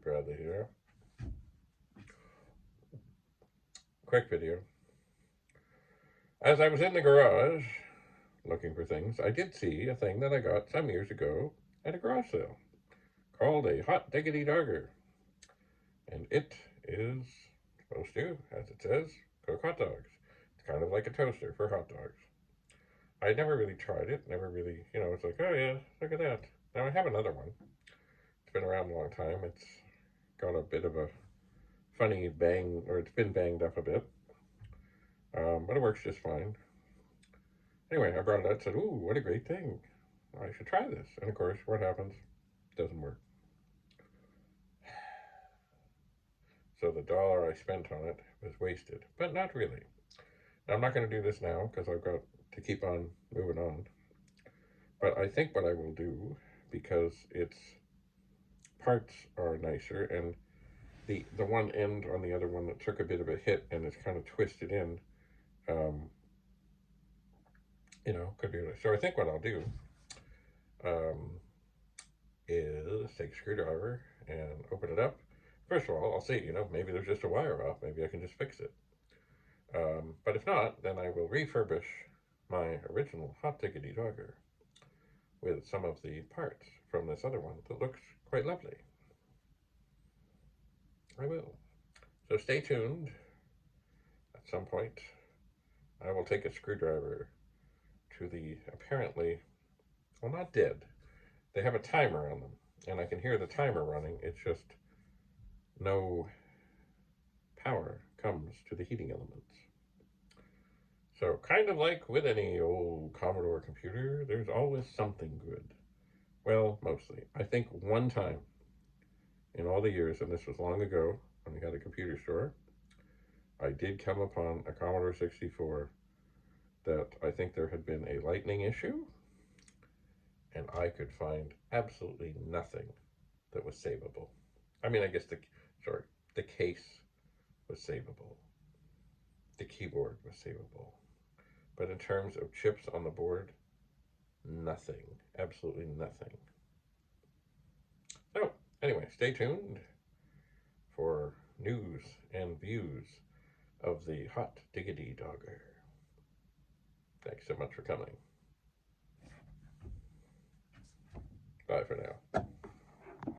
Bradley here. Quick video. As I was in the garage looking for things, I did see a thing that I got some years ago at a garage sale called a Hot Diggity Dogger. And it is supposed to, as it says, cook hot dogs. It's kind of like a toaster for hot dogs. I never really tried it, never really, it's like, oh yeah, look at that. Now I have another one. It's been around a long time. It's got a bit of a funny bang, or it's been banged up a bit. But it works just fine. Anyway, I brought it out and said, ooh, what a great thing. I should try this. And of course, what happens? It doesn't work. So the $1 I spent on it was wasted, but not really. Now, I'm not going to do this now because I've got to keep on moving on. But I think what I will do, because its parts are nicer, and the one end on the other one that took a bit of a hit and is kind of twisted in, could be. So I think what I'll do is take a screwdriver and open it up. First of all, I'll see, maybe there's just a wire off. Maybe I can just fix it. But if not, then I will refurbish my original Hot Diggity Dogger with some of the parts from this other one that looks quite lovely. I will. So stay tuned. At some point, I will take a screwdriver to the apparently, well, not dead. They have a timer on them, and I can hear the timer running. It's just no power comes to the heating elements. So kind of like with any old Commodore computer, there's always something good. Well, mostly. I think one time in all the years, and this was long ago when we had a computer store, I did come upon a Commodore 64 that I think there had been a lightning issue, and I could find absolutely nothing that was savable. I mean, I guess the case was savable. The keyboard was savable. But in terms of chips on the board, nothing. Absolutely nothing. So, anyway, stay tuned for news and views of the Hot Diggity Dogger. Thanks so much for coming. Bye for now.